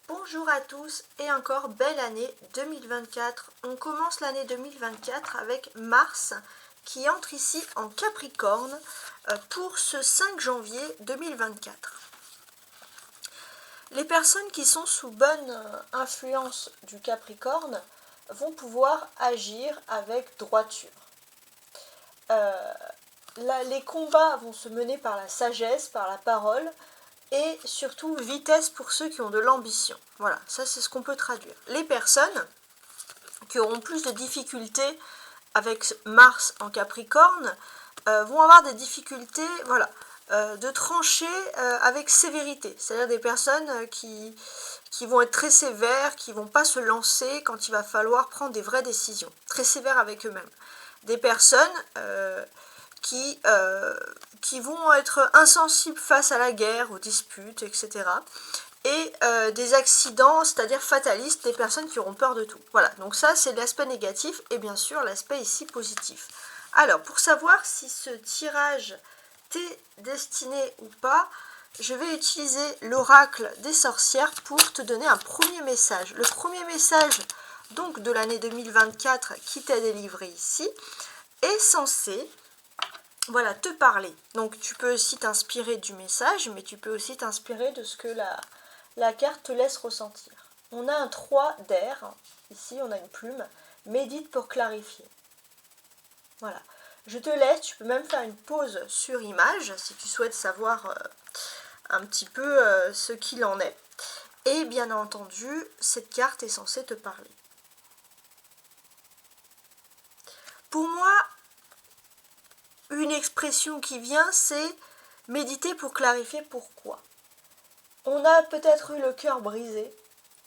Bonjour à tous et encore belle année 2024. On commence l'année 2024 avec Mars qui entre ici en Capricorne pour ce 5 janvier 2024. Les personnes qui sont sous bonne influence du Capricorne vont pouvoir agir avec droiture. Les combats vont se mener par la sagesse, par la parole, et surtout vitesse pour ceux qui ont de l'ambition. Voilà, ça c'est ce qu'on peut traduire. Les personnes qui auront plus de difficultés avec Mars en Capricorne vont avoir des difficultés de trancher avec sévérité. C'est-à-dire des personnes qui vont être très sévères, qui ne vont pas se lancer quand il va falloir prendre des vraies décisions. Très sévères avec eux-mêmes. Des personnes qui vont être insensibles face à la guerre, aux disputes, etc. Et des accidents, c'est-à-dire fatalistes, des personnes qui auront peur de tout. Voilà, donc ça c'est l'aspect négatif et bien sûr l'aspect ici positif. Alors, pour savoir si ce tirage t'est destiné ou pas, je vais utiliser l'oracle des sorcières pour te donner un premier message. Le premier message donc de l'année 2024 qui t'est délivré ici est censé te parler. Donc tu peux aussi t'inspirer du message, mais tu peux aussi t'inspirer de ce que la carte te laisse ressentir. On a un 3 d'air, ici on a une plume, médite pour clarifier. Voilà. Je te laisse, tu peux même faire une pause sur image si tu souhaites savoir un petit peu ce qu'il en est. Et bien entendu, cette carte est censée te parler. Pour moi, une expression qui vient, c'est méditer pour clarifier pourquoi. On a peut-être eu le cœur brisé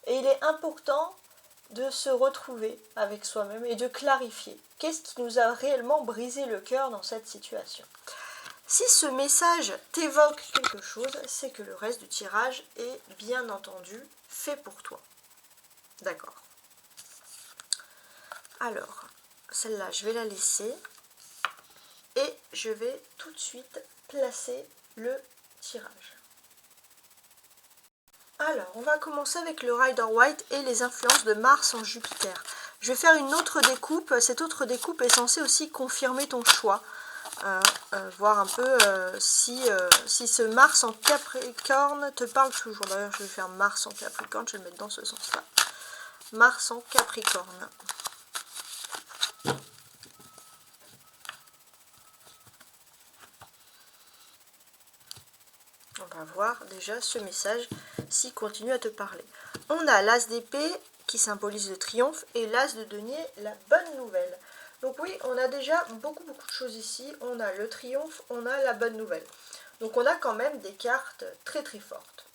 et il est important de se retrouver avec soi-même et de clarifier. Qu'est-ce qui nous a réellement brisé le cœur dans cette situation? Si ce message t'évoque quelque chose, c'est que le reste du tirage est bien entendu fait pour toi. D'accord. Alors, celle-là, je vais la laisser. Et je vais tout de suite placer le tirage. Alors, on va commencer avec le Rider-Waite et les influences de Mars en Jupiter. Je vais faire une autre découpe. Cette autre découpe est censée aussi confirmer ton choix. Voir un peu si ce Mars en Capricorne te parle toujours. D'ailleurs, je vais faire Mars en Capricorne, je vais le mettre dans ce sens-là. Mars en Capricorne. On va voir déjà ce message s'il continue à te parler. On a l'As d'épée qui symbolise le triomphe et l'As de denier, la bonne nouvelle. Donc oui, on a déjà beaucoup de choses ici. On a le triomphe, on a la bonne nouvelle. Donc on a quand même des cartes très fortes.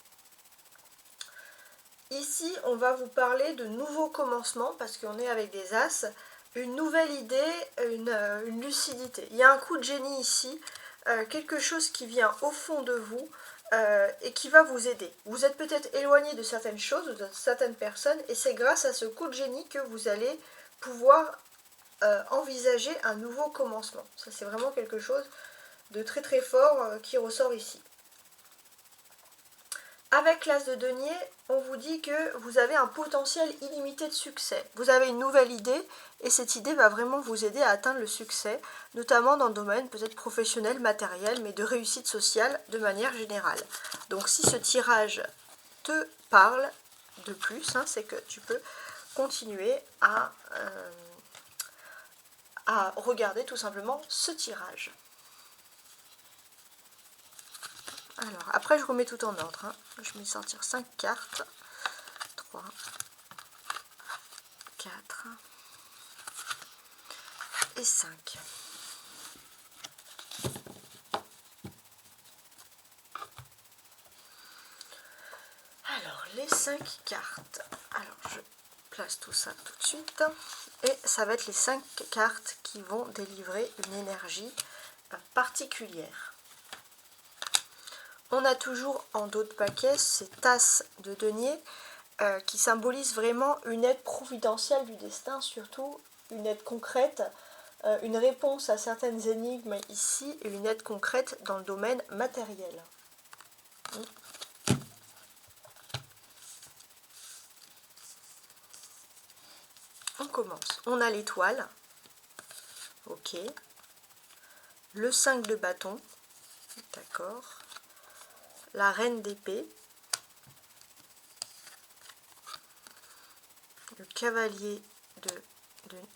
Ici, on va vous parler de nouveaux commencements parce qu'on est avec des As. Une nouvelle idée, une lucidité. Il y a un coup de génie ici, quelque chose qui vient au fond de vous et qui va vous aider. Vous êtes peut-être éloigné de certaines choses, de certaines personnes, et c'est grâce à ce coup de génie que vous allez pouvoir envisager un nouveau commencement. Ça, c'est vraiment quelque chose de très fort qui ressort ici. Avec l'As de denier, on vous dit que vous avez un potentiel illimité de succès. Vous avez une nouvelle idée et cette idée va vraiment vous aider à atteindre le succès, notamment dans le domaine peut-être professionnel, matériel, mais de réussite sociale de manière générale. Donc si ce tirage te parle de plus, c'est que tu peux continuer à regarder tout simplement ce tirage. Alors, après, je remets tout en ordre. Je vais sortir 5 cartes. 3, 4 et 5. Alors, les 5 cartes. Alors, je place tout ça tout de suite. Et ça va être les 5 cartes qui vont délivrer une énergie particulière. On a toujours en dos de paquet ces tasses de denier qui symbolisent vraiment une aide providentielle du destin, surtout une aide concrète, une réponse à certaines énigmes ici et une aide concrète dans le domaine matériel. on commence. On a l'étoile, ok, le 5 de bâton, d'accord, la reine d'épée, le cavalier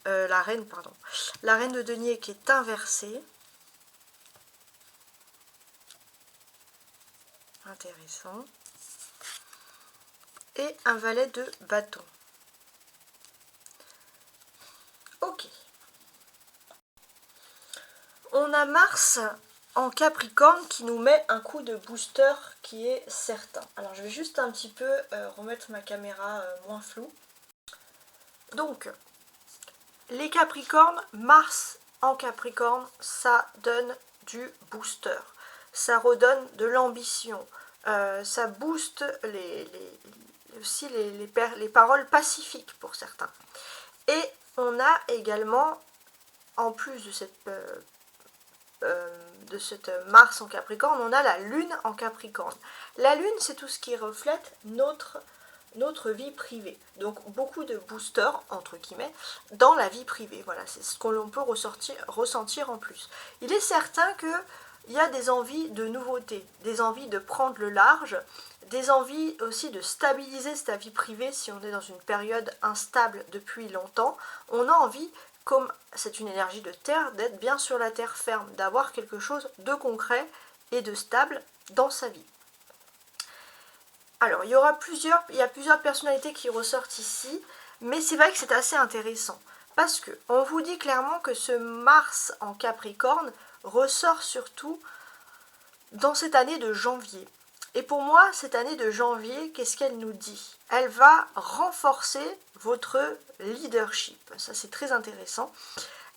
la reine, pardon, la reine de denier qui est inversée, intéressant, et un valet de bâton. Ok. On a Mars en Capricorne qui nous met un coup de booster qui est certain. Alors je vais juste un petit peu remettre ma caméra moins floue. Donc, les Capricornes, Mars en Capricorne, ça donne du booster. Ça redonne de l'ambition. Ça booste aussi les paroles pacifiques pour certains. Et on a également, en plus de cette Mars en Capricorne, on a la Lune en Capricorne. La Lune, c'est tout ce qui reflète notre vie privée. Donc beaucoup de boosters, entre guillemets, dans la vie privée. Voilà, c'est ce que l'on peut ressentir en plus. Il est certain qu'il y a des envies de nouveautés, des envies de prendre le large, des envies aussi de stabiliser sa vie privée si on est dans une période instable depuis longtemps. On a envie, comme c'est une énergie de terre, d'être bien sur la terre ferme, d'avoir quelque chose de concret et de stable dans sa vie. Alors, il y a plusieurs personnalités qui ressortent ici, mais c'est vrai que c'est assez intéressant, parce que on vous dit clairement que ce Mars en Capricorne ressort surtout dans cette année de janvier. Et pour moi, cette année de janvier, qu'est-ce qu'elle nous dit? Elle va renforcer votre leadership. Ça, c'est très intéressant.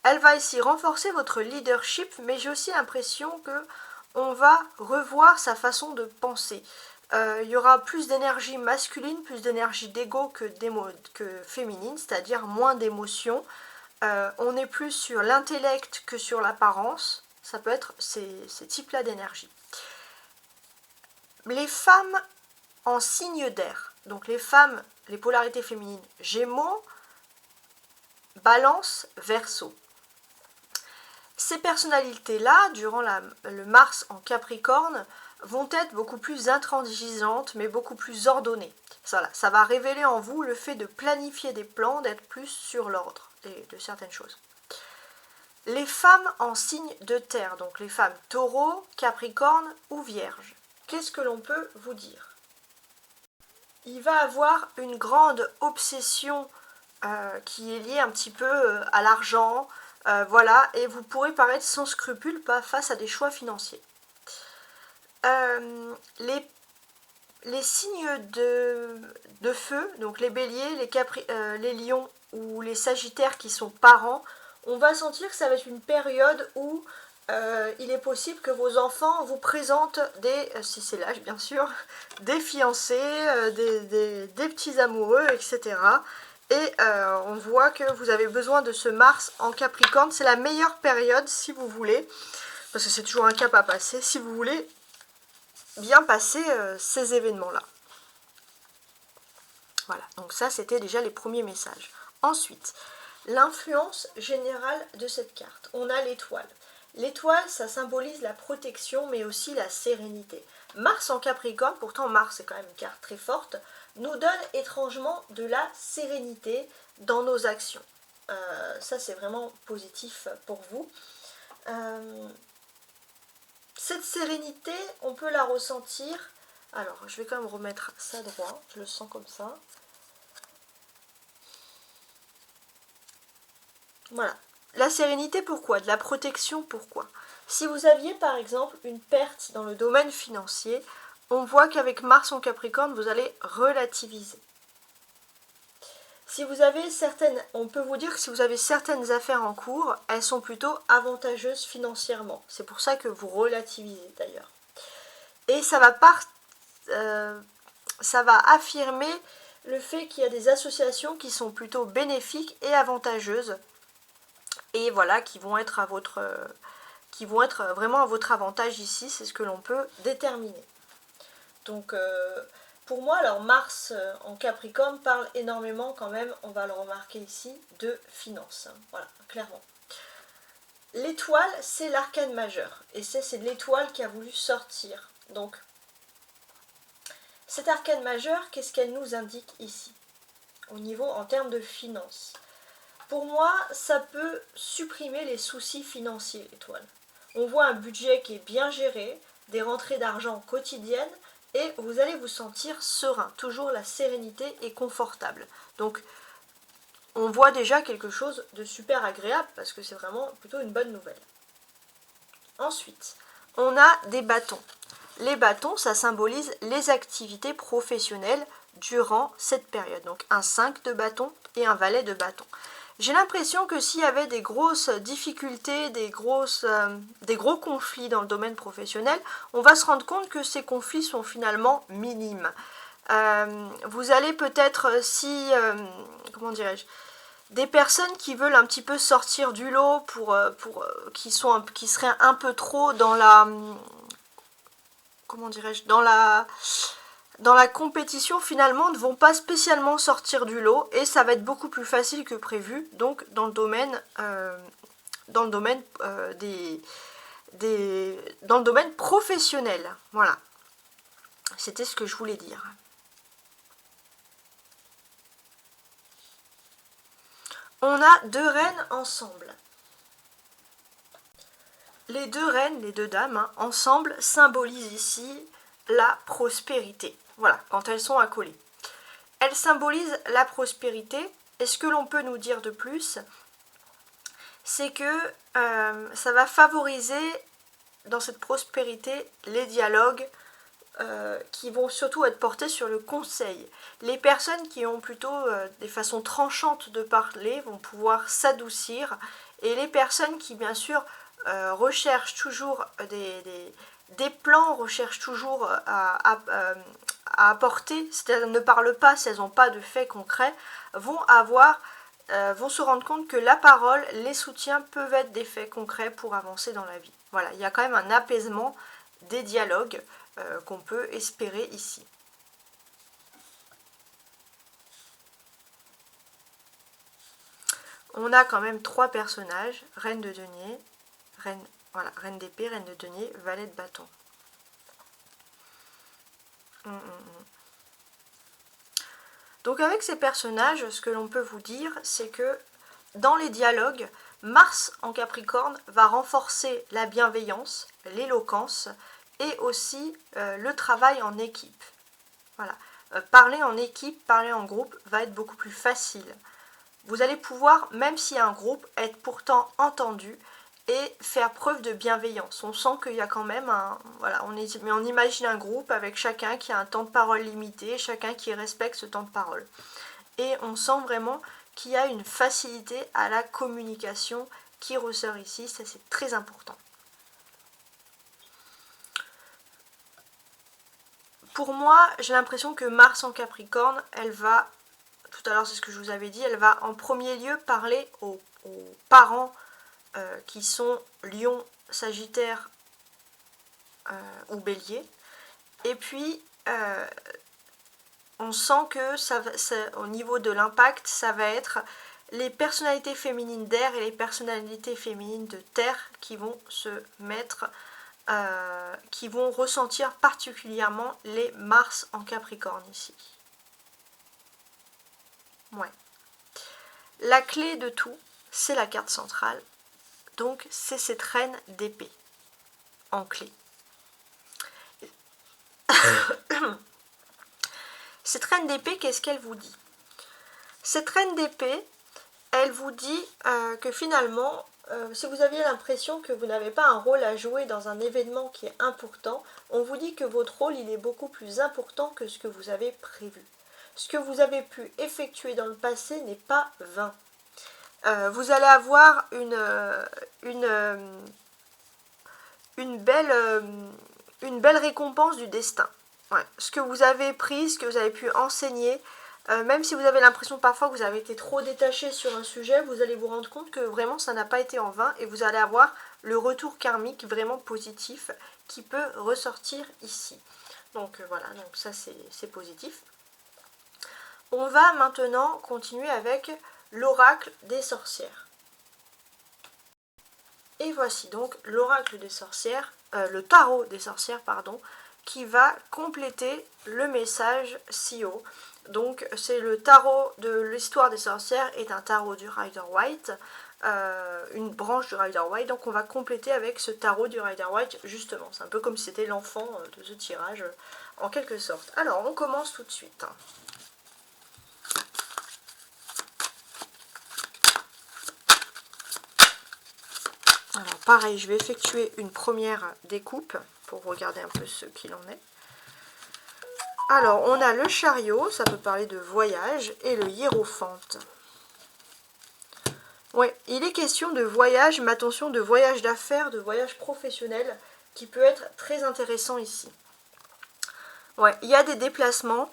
Elle va ici renforcer votre leadership, mais j'ai aussi l'impression que on va revoir sa façon de penser. Il y aura plus d'énergie masculine, plus d'énergie d'ego que féminine, c'est-à-dire moins d'émotions. On est plus sur l'intellect que sur l'apparence. Ça peut être ces types-là d'énergie. Les femmes en signe d'air, donc les femmes, les polarités féminines, Gémeaux, Balance, Verseau. Ces personnalités-là, durant le Mars en Capricorne, vont être beaucoup plus intransigeantes, mais beaucoup plus ordonnées. Ça va révéler en vous le fait de planifier des plans, d'être plus sur l'ordre de certaines choses. Les femmes en signe de terre, donc les femmes Taureau, Capricorne ou Vierge. Qu'est-ce que l'on peut vous dire? Il va avoir une grande obsession qui est liée un petit peu à l'argent, voilà, et vous pourrez paraître sans scrupule face à des choix financiers. Les signes de feu, donc les béliers, les lions ou les sagittaires qui sont parents, on va sentir que ça va être une période où il est possible que vos enfants vous présentent si c'est l'âge bien sûr, des fiancés, des petits amoureux, etc. Et on voit que vous avez besoin de ce Mars en Capricorne. C'est la meilleure période si vous voulez, parce que c'est toujours un cap à passer, si vous voulez bien passer ces événements-là. Voilà, donc ça c'était déjà les premiers messages. Ensuite, l'influence générale de cette carte. On a l'étoile. L'étoile, ça symbolise la protection, mais aussi la sérénité. Mars en Capricorne, pourtant Mars est quand même une carte très forte, nous donne étrangement de la sérénité dans nos actions. Ça, c'est vraiment positif pour vous. Cette sérénité, on peut la ressentir. Alors, je vais quand même remettre ça droit, je le sens comme ça. Voilà. La sérénité, pourquoi? De la protection, pourquoi? Si vous aviez par exemple une perte dans le domaine financier, on voit qu'avec Mars en Capricorne, vous allez relativiser. Si vous avez on peut vous dire que si vous avez certaines affaires en cours, elles sont plutôt avantageuses financièrement. C'est pour ça que vous relativisez d'ailleurs. Et ça va affirmer le fait qu'il y a des associations qui sont plutôt bénéfiques et avantageuses. Et voilà, qui vont être vraiment à votre avantage ici, c'est ce que l'on peut déterminer. Donc pour moi, alors Mars en Capricorne parle énormément quand même, on va le remarquer ici, de finances. Hein, voilà, clairement. L'étoile, c'est l'arcane majeur. Et c'est l'étoile qui a voulu sortir. Donc, cette arcane majeure, qu'est-ce qu'elle nous indique ici? Au niveau, en termes de finances. Pour moi, ça peut supprimer les soucis financiers, l'étoile. On voit un budget qui est bien géré, des rentrées d'argent quotidiennes, et vous allez vous sentir serein. Toujours la sérénité et confortable. Donc, on voit déjà quelque chose de super agréable, parce que c'est vraiment plutôt une bonne nouvelle. Ensuite, on a des bâtons. Les bâtons, ça symbolise les activités professionnelles durant cette période. Donc un 5 de bâton et un valet de bâton. J'ai l'impression que s'il y avait des grosses difficultés, des gros conflits dans le domaine professionnel, on va se rendre compte que ces conflits sont finalement minimes. Vous allez peut-être, comment dirais-je, des personnes qui veulent un petit peu sortir du lot qui seraient un peu trop dans la, comment dirais-je, dans la compétition, finalement ne vont pas spécialement sortir du lot et ça va être beaucoup plus facile que prévu, donc dans le domaine professionnel. Voilà, c'était ce que je voulais dire. On a deux reines ensemble. Les deux reines, les deux dames, hein, ensemble, symbolisent ici la prospérité. Voilà, quand elles sont accolées. Elles symbolisent la prospérité. Et ce que l'on peut nous dire de plus, c'est que ça va favoriser dans cette prospérité les dialogues qui vont surtout être portés sur le conseil. Les personnes qui ont plutôt des façons tranchantes de parler vont pouvoir s'adoucir, et les personnes qui bien sûr recherchent toujours des plans, recherchent toujours à apporter, c'est-à-dire ne parlent pas si elles n'ont pas de faits concrets, vont se rendre compte que la parole, les soutiens peuvent être des faits concrets pour avancer dans la vie. Voilà, il y a quand même un apaisement des dialogues qu'on peut espérer ici. On a quand même trois personnages, reine de denier, reine d'épée, reine de denier, valet de bâton. Donc avec ces personnages, ce que l'on peut vous dire, c'est que dans les dialogues, Mars en Capricorne va renforcer la bienveillance, l'éloquence, et aussi le travail en équipe. Voilà. Parler en équipe, parler en groupe va être beaucoup plus facile. Vous allez pouvoir, même s'il y a un groupe, être pourtant entendu et faire preuve de bienveillance. On sent qu'il y a quand même on imagine un groupe avec chacun qui a un temps de parole limité, chacun qui respecte ce temps de parole. Et on sent vraiment qu'il y a une facilité à la communication qui ressort ici, ça c'est très important. Pour moi, j'ai l'impression que Mars en Capricorne, elle va, tout à l'heure c'est ce que je vous avais dit, elle va en premier lieu parler aux parents qui sont Lion, Sagittaire ou Bélier. Et puis, on sent que au niveau de l'impact, ça va être les personnalités féminines d'air et les personnalités féminines de terre qui vont se mettre... qui vont ressentir particulièrement les Mars en Capricorne ici. Ouais. La clé de tout, c'est la carte centrale. Donc, c'est cette reine d'épée en clé. Cette reine d'épée, qu'est-ce qu'elle vous dit? Cette reine d'épée, elle vous dit que finalement, si vous aviez l'impression que vous n'avez pas un rôle à jouer dans un événement qui est important, on vous dit que votre rôle il est beaucoup plus important que ce que vous avez prévu. Ce que vous avez pu effectuer dans le passé n'est pas vain. Vous allez avoir une belle récompense du destin. Ouais. Ce que vous avez pris, ce que vous avez pu enseigner, même si vous avez l'impression parfois que vous avez été trop détaché sur un sujet, vous allez vous rendre compte que vraiment ça n'a pas été en vain et vous allez avoir le retour karmique vraiment positif qui peut ressortir ici. Donc voilà, donc ça c'est positif. On va maintenant continuer avec l'oracle des sorcières. Et voici donc l'oracle des sorcières, le tarot des sorcières, pardon, qui va compléter le message CEO. Donc c'est le tarot de l'histoire des sorcières est un tarot du Rider-Waite, une branche du Rider-Waite, donc on va compléter avec ce tarot du Rider-Waite justement. C'est un peu comme si c'était l'enfant de ce tirage en quelque sorte. Alors on commence tout de suite. Alors pareil, je vais effectuer une première découpe pour regarder un peu ce qu'il en est. Alors on a le chariot, ça peut parler de voyage, et le hiérophante. Ouais, il est question de voyage, mais attention, de voyage d'affaires, de voyage professionnel, qui peut être très intéressant ici. Ouais, il y a des déplacements,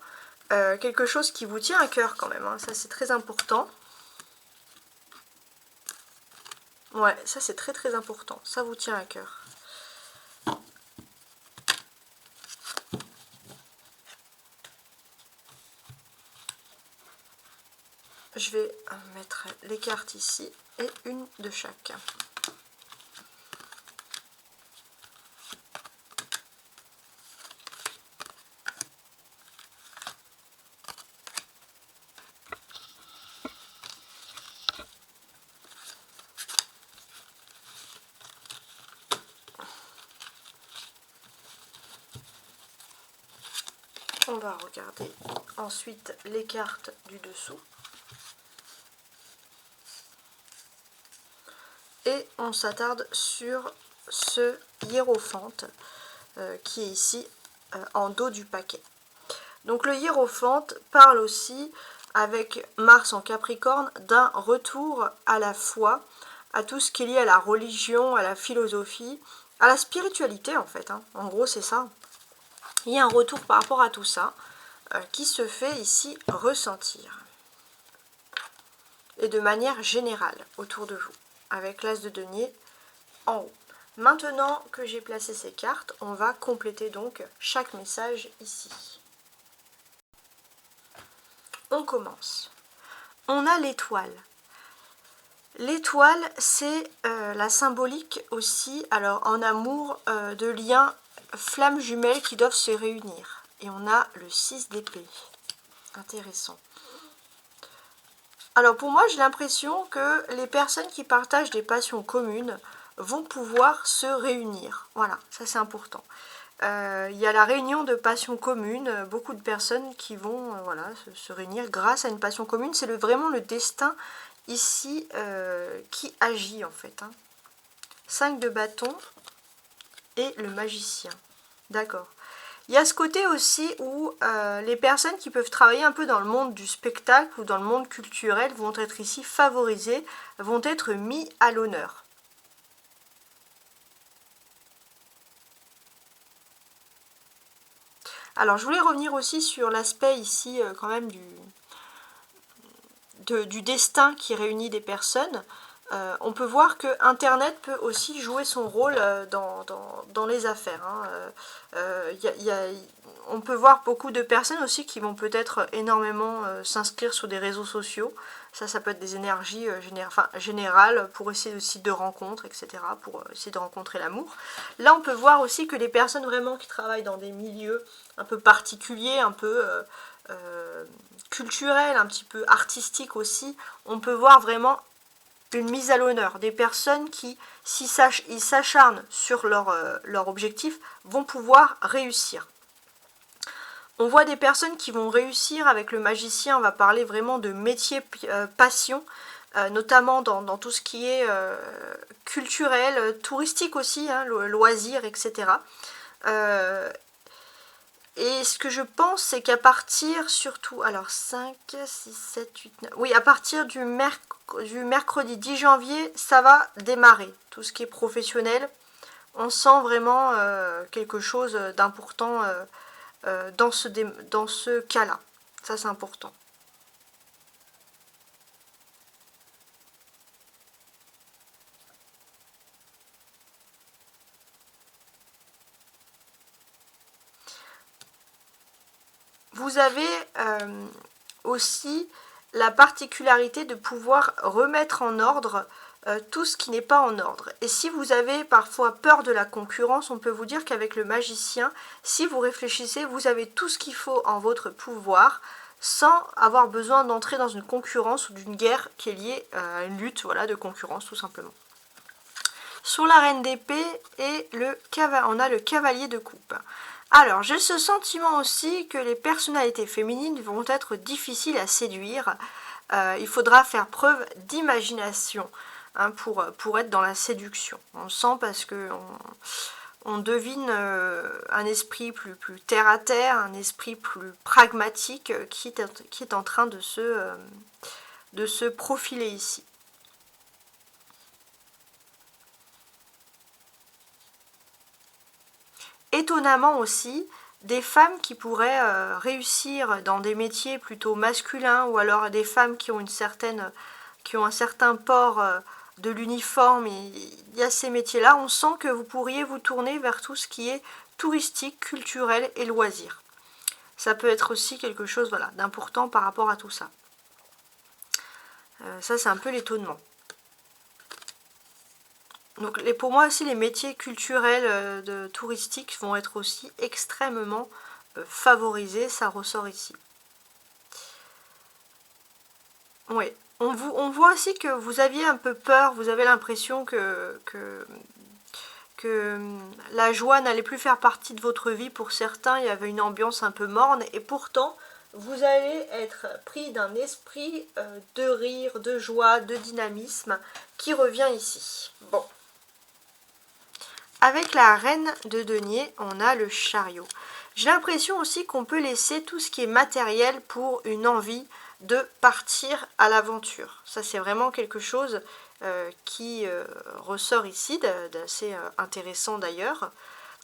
quelque chose qui vous tient à cœur quand même, hein, ça c'est très important. Ouais, ça c'est très très important, ça vous tient à cœur. Je vais mettre les cartes ici, et une de chaque. On va regarder ensuite les cartes du dessous. Et on s'attarde sur ce hiérophante qui est ici en dos du paquet. Donc le hiérophante parle aussi, avec Mars en Capricorne, d'un retour à la foi, à tout ce qui est lié à la religion, à la philosophie, à la spiritualité en fait. Hein. En gros c'est ça. Il y a un retour par rapport à tout ça qui se fait ici ressentir. Et de manière générale autour de vous, avec l'as de denier en haut. Maintenant que j'ai placé ces cartes, on va compléter donc chaque message ici. On commence. On a l'étoile. L'étoile, c'est la symbolique aussi, alors en amour, de liens flammes jumelles qui doivent se réunir. Et on a le 6 d'épée. Intéressant. Alors pour moi, j'ai l'impression que les personnes qui partagent des passions communes vont pouvoir se réunir. Voilà, ça c'est important. Il y a la réunion de passions communes, beaucoup de personnes qui vont voilà, se réunir grâce à une passion commune. C'est vraiment le destin ici qui agit en fait. Hein. 5 de bâton et le magicien. D'accord. Il y a ce côté aussi où les personnes qui peuvent travailler un peu dans le monde du spectacle ou dans le monde culturel vont être ici favorisées, vont être mis à l'honneur. Alors je voulais revenir aussi sur l'aspect ici quand même du destin qui réunit des personnes. On peut voir que Internet peut aussi jouer son rôle dans les affaires. Hein. On peut voir beaucoup de personnes aussi qui vont peut-être énormément s'inscrire sur des réseaux sociaux. Ça peut être des énergies générales pour essayer aussi de rencontres, etc., pour essayer de rencontrer l'amour. Là, on peut voir aussi que les personnes vraiment qui travaillent dans des milieux un peu particuliers, un peu culturels, un petit peu artistiques aussi, on peut voir vraiment une mise à l'honneur, des personnes qui, s'ils s'acharnent sur leur objectif, vont pouvoir réussir. On voit des personnes qui vont réussir avec le magicien, on va parler vraiment de métier passion, notamment dans tout ce qui est culturel, touristique aussi, hein, loisirs, etc. Et ce que je pense, c'est qu'à partir surtout, alors 5, 6, 7, 8, 9, oui, à partir du mercredi 10 janvier, ça va démarrer. Tout ce qui est professionnel, on sent vraiment quelque chose d'important dans ce cas-là. Ça, c'est important. vous avez aussi la particularité de pouvoir remettre en ordre tout ce qui n'est pas en ordre. Et si vous avez parfois peur de la concurrence, on peut vous dire qu'avec le magicien, si vous réfléchissez, vous avez tout ce qu'il faut en votre pouvoir sans avoir besoin d'entrer dans une concurrence ou d'une guerre qui est liée à une lutte, voilà, de concurrence tout simplement. Sur la reine d'épée et on a le cavalier de coupe. Alors, j'ai ce sentiment aussi que les personnalités féminines vont être difficiles à séduire. Il faudra faire preuve d'imagination pour être dans la séduction. On sent parce que on devine un esprit plus terre à terre, un esprit plus pragmatique qui est en train de se profiler ici. Étonnamment aussi, des femmes qui pourraient réussir dans des métiers plutôt masculins, ou alors des femmes qui ont un certain port de l'uniforme, il y a ces métiers-là, on sent que vous pourriez vous tourner vers tout ce qui est touristique, culturel et loisirs. Ça peut être aussi quelque chose, voilà, d'important par rapport à tout ça. Ça, c'est un peu l'étonnement. Donc pour moi aussi, les métiers culturels touristiques vont être aussi extrêmement favorisés, ça ressort ici. Oui, on voit aussi que vous aviez un peu peur, vous avez l'impression que la joie n'allait plus faire partie de votre vie pour certains, il y avait une ambiance un peu morne, et pourtant vous allez être pris d'un esprit de rire, de joie, de dynamisme qui revient ici. Bon. Avec la reine de denier, on a le chariot. J'ai l'impression aussi qu'on peut laisser tout ce qui est matériel pour une envie de partir à l'aventure. Ça, c'est vraiment quelque chose qui ressort ici, d'assez intéressant d'ailleurs.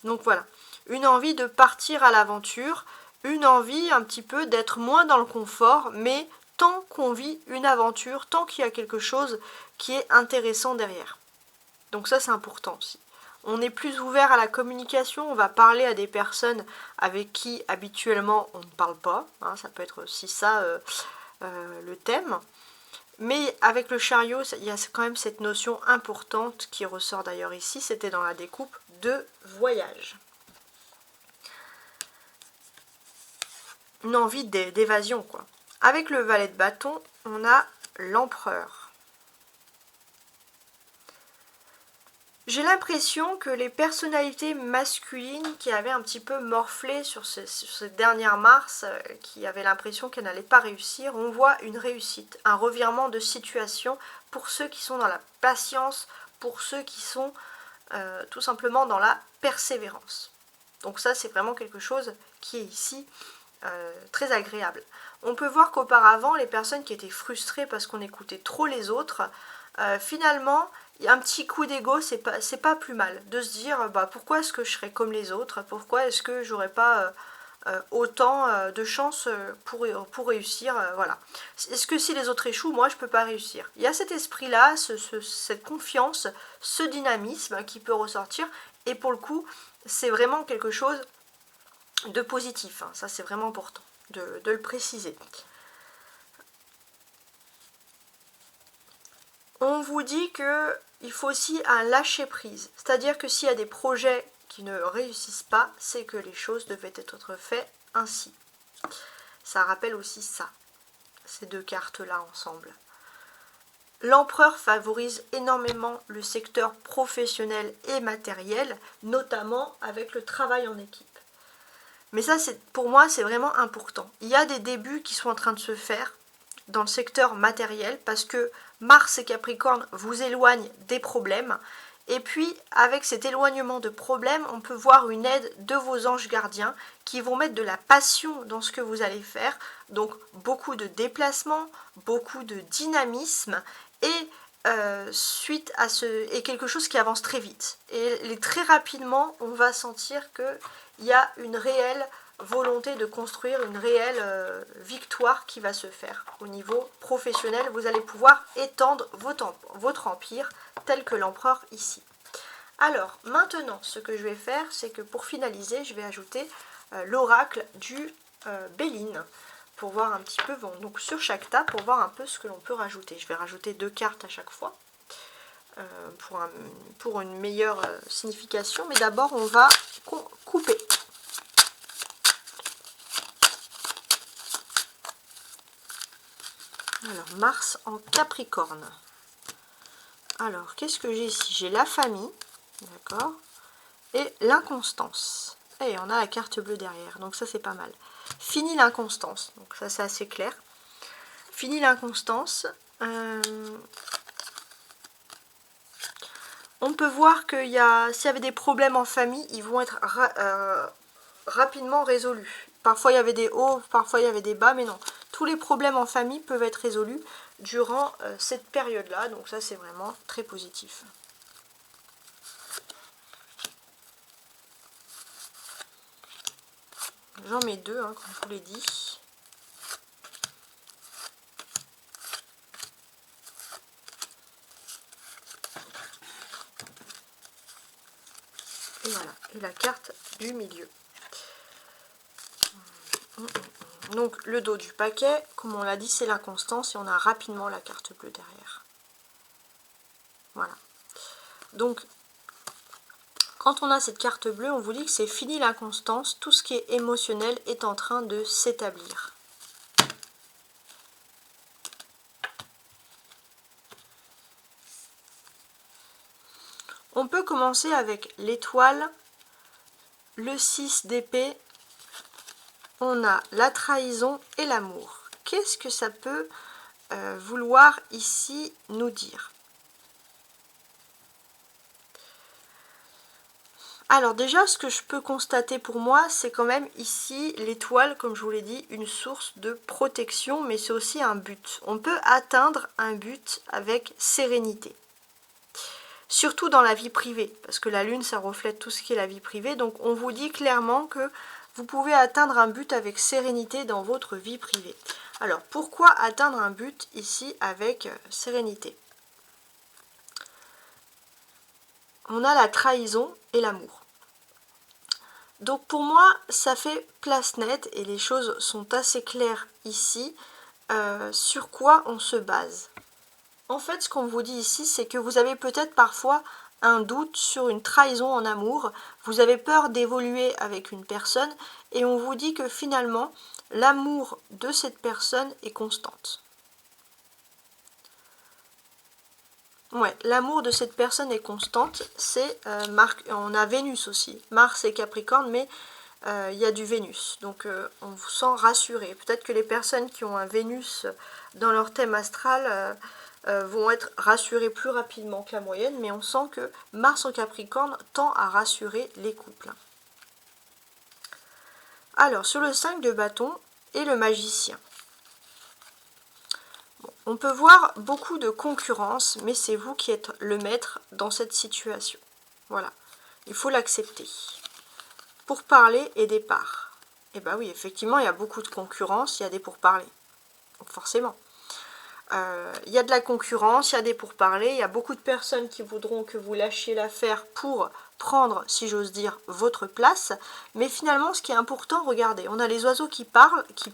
Donc voilà, une envie de partir à l'aventure, une envie un petit peu d'être moins dans le confort, mais tant qu'on vit une aventure, tant qu'il y a quelque chose qui est intéressant derrière. Donc ça, c'est important aussi. On est plus ouvert à la communication, on va parler à des personnes avec qui habituellement on ne parle pas, hein, ça peut être aussi ça le thème. Mais avec le chariot, il y a quand même cette notion importante qui ressort d'ailleurs ici, c'était dans la découpe de voyage. Une envie d'évasion, quoi. Avec le valet de bâton, on a l'empereur. J'ai l'impression que les personnalités masculines qui avaient un petit peu morflé sur cette dernière Mars, qui avaient l'impression qu'elles n'allaient pas réussir, on voit une réussite, un revirement de situation pour ceux qui sont dans la patience, pour ceux qui sont tout simplement dans la persévérance. Donc ça, c'est vraiment quelque chose qui est ici très agréable. On peut voir qu'auparavant, les personnes qui étaient frustrées parce qu'on écoutait trop les autres, finalement, un petit coup d'ego, c'est pas plus mal de se dire pourquoi est-ce que je serais comme les autres, pourquoi est-ce que j'aurais pas autant de chances pour réussir, voilà. Est-ce que si les autres échouent, moi je peux pas réussir? Il y a cet esprit-là, cette confiance, ce dynamisme qui peut ressortir, et pour le coup, c'est vraiment quelque chose de positif, hein. Ça c'est vraiment important de le préciser. On vous dit qu'il faut aussi un lâcher-prise, c'est-à-dire que s'il y a des projets qui ne réussissent pas, c'est que les choses devaient être faites ainsi. Ça rappelle aussi ça, ces deux cartes-là ensemble. L'empereur favorise énormément le secteur professionnel et matériel, notamment avec le travail en équipe. Mais ça, pour moi, c'est vraiment important. Il y a des débuts qui sont en train de se faire dans le secteur matériel parce que Mars et Capricorne vous éloignent des problèmes. Et puis, avec cet éloignement de problèmes, on peut voir une aide de vos anges gardiens qui vont mettre de la passion dans ce que vous allez faire. Donc, beaucoup de déplacements, beaucoup de dynamisme et suite à et quelque chose qui avance très vite. Et très rapidement, on va sentir qu'il y a une réelle volonté de construire une réelle victoire qui va se faire. Au niveau professionnel, vous allez pouvoir étendre votre empire tel que l'empereur ici. Alors, maintenant, ce que je vais faire, c'est que pour finaliser, je vais ajouter l'oracle du Béline pour voir un petit peu, bon, donc sur chaque tas, pour voir un peu ce que l'on peut rajouter. Je vais rajouter 2 cartes à chaque fois pour une meilleure signification, mais d'abord on va couper. Alors, Mars en Capricorne. Alors, qu'est-ce que j'ai ici? J'ai la famille, d'accord, et l'inconstance. Et on a la carte bleue derrière, donc ça c'est pas mal. Fini l'inconstance, donc ça c'est assez clair. Fini l'inconstance. On peut voir qu'il y a, s'il y avait des problèmes en famille, ils vont être rapidement résolus. Parfois il y avait des hauts, parfois il y avait des bas, mais non. Tous les problèmes en famille peuvent être résolus durant cette période-là, donc ça c'est vraiment très positif. J'en mets 2, hein, comme je vous l'ai dit. Et voilà, et la carte du milieu. Donc le dos du paquet, comme on l'a dit, c'est l'inconstance et on a rapidement la carte bleue derrière. Voilà. Donc quand on a cette carte bleue, on vous dit que c'est fini l'inconstance, tout ce qui est émotionnel est en train de s'établir. On peut commencer avec l'étoile, le 6 d'épée, on a la trahison et l'amour. Qu'est-ce que ça peut vouloir ici nous dire? Alors déjà, ce que je peux constater pour moi, c'est quand même ici l'étoile, comme je vous l'ai dit, une source de protection, mais c'est aussi un but. On peut atteindre un but avec sérénité. Surtout dans la vie privée, parce que la lune, ça reflète tout ce qui est la vie privée. Donc on vous dit clairement que vous pouvez atteindre un but avec sérénité dans votre vie privée. Alors pourquoi atteindre un but ici avec sérénité? On a la trahison et l'amour. Donc pour moi, ça fait place nette et les choses sont assez claires ici sur quoi on se base. En fait, ce qu'on vous dit ici, c'est que vous avez peut-être parfois un doute sur une trahison en amour. Vous avez peur d'évoluer avec une personne et on vous dit que finalement, l'amour de cette personne est constante. Ouais, l'amour de cette personne est constante. C'est on a Vénus aussi. Mars et Capricorne, mais il y a du Vénus. Donc on vous sent rassuré. Peut-être que les personnes qui ont un Vénus dans leur thème astral vont être rassurés plus rapidement que la moyenne, mais on sent que Mars en Capricorne tend à rassurer les couples. Alors, sur le 5 de bâton et le magicien. Bon, on peut voir beaucoup de concurrence, mais c'est vous qui êtes le maître dans cette situation. Voilà, il faut l'accepter. Pourparlers et départ. Et bien oui, effectivement, il y a beaucoup de concurrence, il y a des pourparlers. Donc forcément. Il y a de la concurrence, il y a des pourparlers, il y a beaucoup de personnes qui voudront que vous lâchiez l'affaire pour prendre, si j'ose dire, votre place. Mais finalement, ce qui est important, regardez, on a les oiseaux qui parlent, les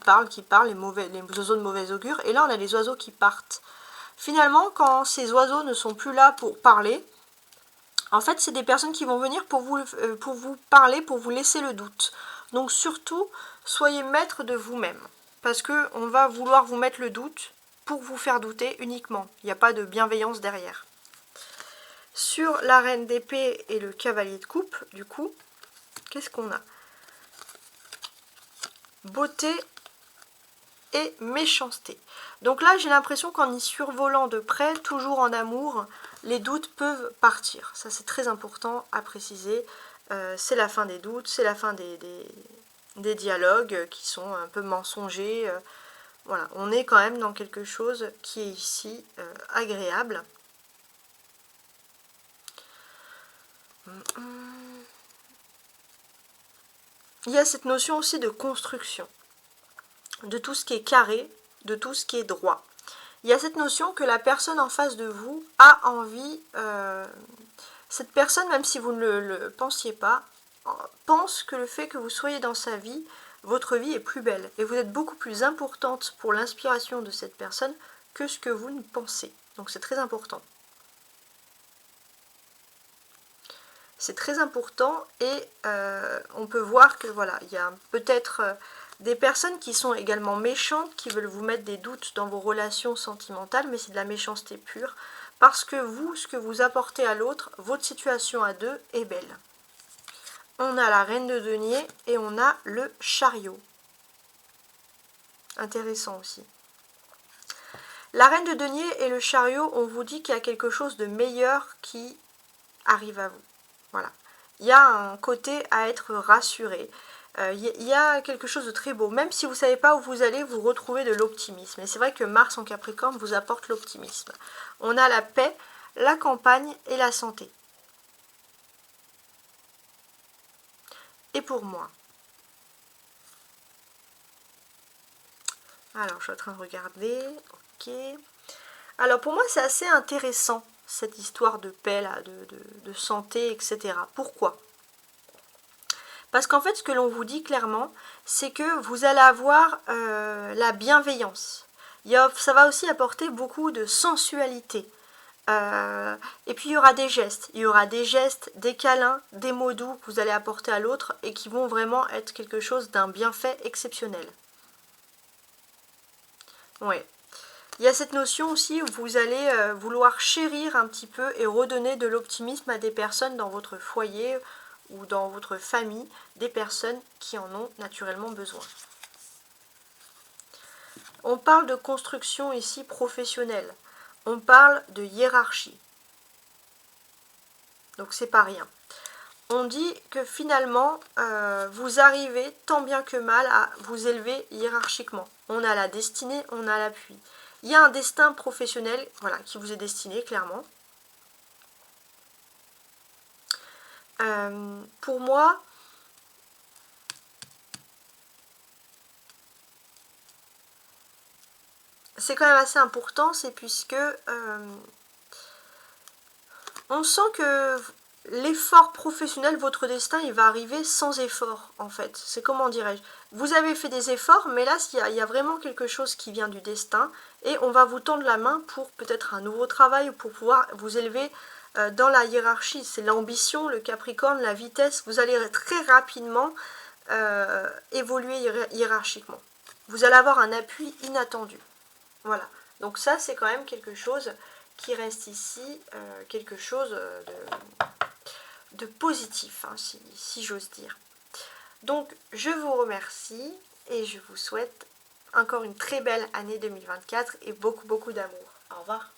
oiseaux de mauvais augure, et là on a les oiseaux qui partent. Finalement, quand ces oiseaux ne sont plus là pour parler, en fait, c'est des personnes qui vont venir pour vous parler, pour vous laisser le doute. Donc surtout, soyez maître de vous-même, parce qu'on va vouloir vous mettre le doute, pour vous faire douter uniquement. Il n'y a pas de bienveillance derrière. Sur la reine d'épée et le cavalier de coupe, du coup, qu'est-ce qu'on a? Beauté et méchanceté. Donc là, j'ai l'impression qu'en y survolant de près, toujours en amour, les doutes peuvent partir. Ça, c'est très important à préciser. C'est la fin des doutes, c'est la fin des dialogues qui sont un peu mensongers. Voilà, on est quand même dans quelque chose qui est ici agréable. Il y a cette notion aussi de construction, de tout ce qui est carré, de tout ce qui est droit. Il y a cette notion que la personne en face de vous a envie, cette personne, même si vous ne le pensiez pas, pense que le fait que vous soyez dans sa vie votre vie est plus belle et vous êtes beaucoup plus importante pour l'inspiration de cette personne que ce que vous ne pensez. Donc c'est très important. C'est très important et on peut voir que voilà, il y a peut-être des personnes qui sont également méchantes, qui veulent vous mettre des doutes dans vos relations sentimentales, mais c'est de la méchanceté pure, parce que vous, ce que vous apportez à l'autre, votre situation à deux est belle. On a la reine de denier et on a le chariot. Intéressant aussi. La reine de denier et le chariot, on vous dit qu'il y a quelque chose de meilleur qui arrive à vous. Voilà. Il y a un côté à être rassuré. Il y a quelque chose de très beau. Même si vous ne savez pas où vous allez, vous retrouvez de l'optimisme. Et c'est vrai que Mars en Capricorne vous apporte l'optimisme. On a la paix, la campagne et la santé. Et pour moi. Alors, je suis en train de regarder. Ok. Alors, pour moi, c'est assez intéressant, cette histoire de paix, là, de santé, etc. Pourquoi ? Parce qu'en fait, ce que l'on vous dit clairement, c'est que vous allez avoir la bienveillance. Ça va aussi apporter beaucoup de sensualité. Et puis, il y aura des gestes. Il y aura des gestes, des câlins, des mots doux que vous allez apporter à l'autre et qui vont vraiment être quelque chose d'un bienfait exceptionnel. Ouais. Il y a cette notion aussi où vous allez vouloir chérir un petit peu et redonner de l'optimisme à des personnes dans votre foyer ou dans votre famille, des personnes qui en ont naturellement besoin. On parle de construction ici professionnelle. On parle de hiérarchie. Donc c'est pas rien. On dit que finalement, vous arrivez tant bien que mal à vous élever hiérarchiquement. On a la destinée, on a l'appui. Il y a un destin professionnel, voilà, qui vous est destiné, clairement. Pour moi, c'est quand même assez important, c'est puisque on sent que l'effort professionnel, votre destin, il va arriver sans effort, en fait. C'est comment dirais-je ? Vous avez fait des efforts, mais là, il y a vraiment quelque chose qui vient du destin, et on va vous tendre la main pour peut-être un nouveau travail, ou pour pouvoir vous élever dans la hiérarchie. C'est l'ambition, le Capricorne, la vitesse. Vous allez très rapidement évoluer hiérarchiquement. Vous allez avoir un appui inattendu. Voilà. Donc ça, c'est quand même quelque chose qui reste ici, quelque chose de positif, hein, si j'ose dire. Donc, je vous remercie et je vous souhaite encore une très belle année 2024 et beaucoup d'amour. Au revoir.